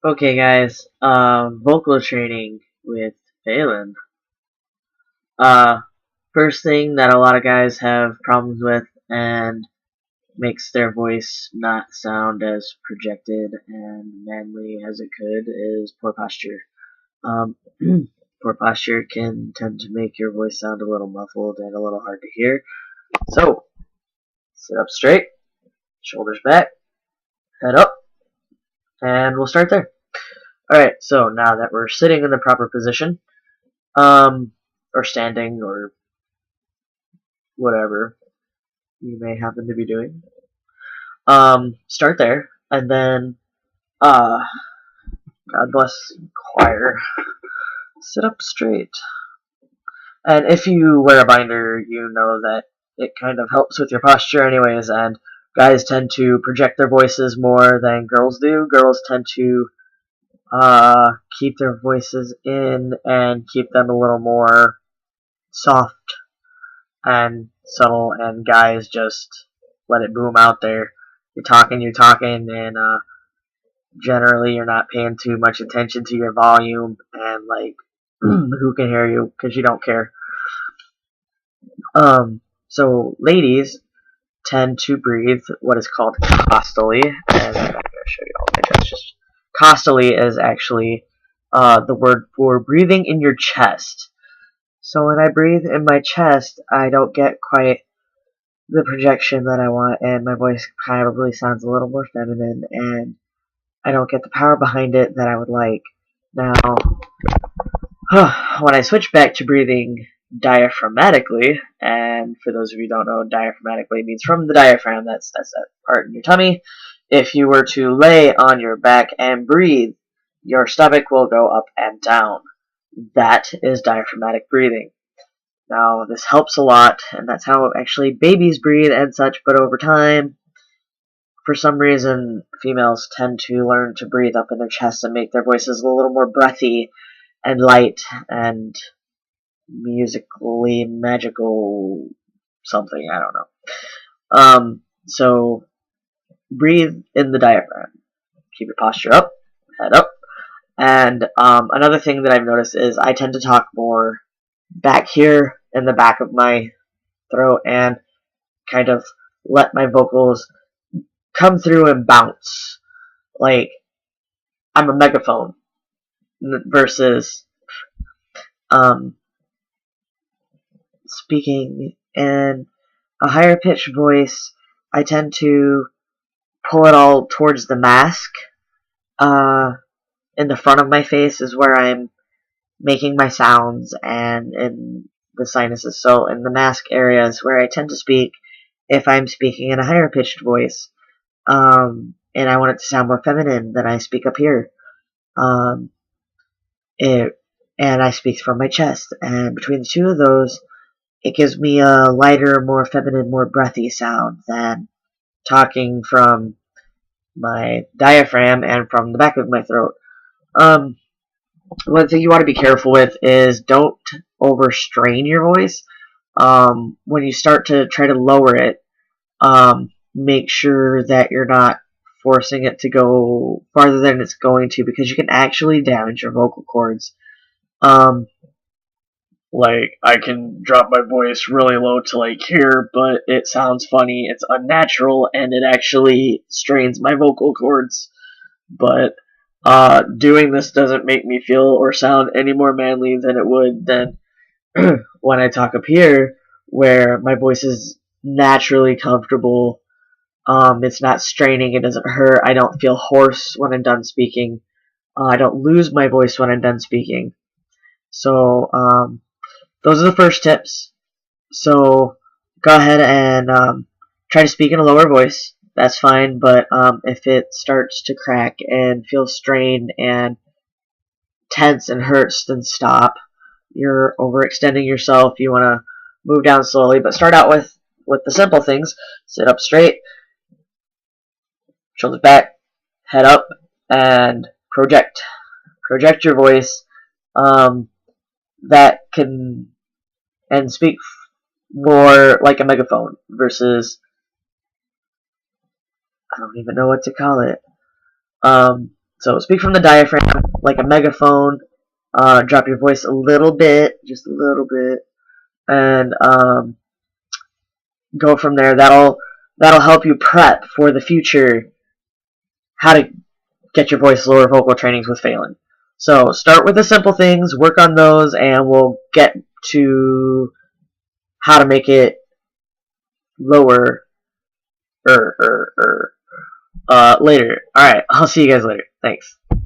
Okay, guys. Vocal training with Phelan. Uh, First thing that a lot of guys have problems with and makes their voice not sound as projected and manly as it could is poor posture. Um, Poor posture can tend to make your voice sound a little muffled and a little hard to hear. So, sit up straight, shoulders back, head up, and we'll start there. Alright, so now that we're sitting in the proper position, or standing, or whatever you may happen to be doing. Start there, and then, God bless choir, sit up straight. And if you wear a binder, you know that it kind of helps with your posture anyways, and guys tend to project their voices more than girls do. Girls tend to, keep their voices in and keep them a little more soft and subtle, and guys just let it boom out there. You're talking, and generally you're not paying too much attention to your volume and like who can hear you because you don't care. So ladies tend to breathe what is called costally, and I'm not going to show you all my chest. Just costally is actually the word for breathing in your chest. So when I breathe in my chest, I don't get quite the projection that I want, and my voice probably sounds a little more feminine, and I don't get the power behind it that I would like. Now, when I switch back to breathing diaphragmatically, and for those of you who don't know, diaphragmatically means from the diaphragm, that's that part in your tummy. If you were to lay on your back and breathe, your stomach will go up and down. That is diaphragmatic breathing. Now, this helps a lot, and that's how actually babies breathe and such, but over time, for some reason, females tend to learn to breathe up in their chest and make their voices a little more breathy and light and musically magical something, I don't know. So breathe in the diaphragm. Keep your posture up, head up. And another thing that I've noticed is I tend to talk more back here in the back of my throat and kind of let my vocals come through and bounce. Like I'm a megaphone versus speaking in a higher pitched voice. I tend to pull it all towards the mask. In the front of my face is where I'm making my sounds, and in the sinuses. So in the mask area is where I tend to speak if I'm speaking in a higher pitched voice. And I want it to sound more feminine, then I speak up here. Um, and I speak from my chest. And between the two of those, it gives me a lighter, more feminine, more breathy sound than talking from my diaphragm and from the back of my throat. One thing you want to be careful with is don't overstrain your voice. When you start to try to lower it, make sure that you're not forcing it to go farther than it's going to, because you can actually damage your vocal cords. Like, I can drop my voice really low to like here, but it sounds funny, it's unnatural, and it actually strains my vocal cords. But doing this doesn't make me feel or sound any more manly than it would than when I talk up here, where my voice is naturally comfortable. It's not straining, it doesn't hurt, I don't feel hoarse when I'm done speaking. I don't lose my voice when I'm done speaking. So, those are the first tips. So, go ahead and try to speak in a lower voice. That's fine, but if it starts to crack and feel strained and tense and hurts, then stop. You're overextending yourself. You want to move down slowly, but start out with the simple things. Sit up straight, shoulders back, head up, and project. Project your voice. That can and speak more like a megaphone versus, I don't even know what to call it. So speak from the diaphragm like a megaphone. Drop your voice a little bit, just a little bit, and go from there. That'll help you prep for the future. How to get your voice lower vocal trainings with Phelan. So start with the simple things, work on those, and we'll get to how to make it lower later. Alright, I'll see you guys later. Thanks.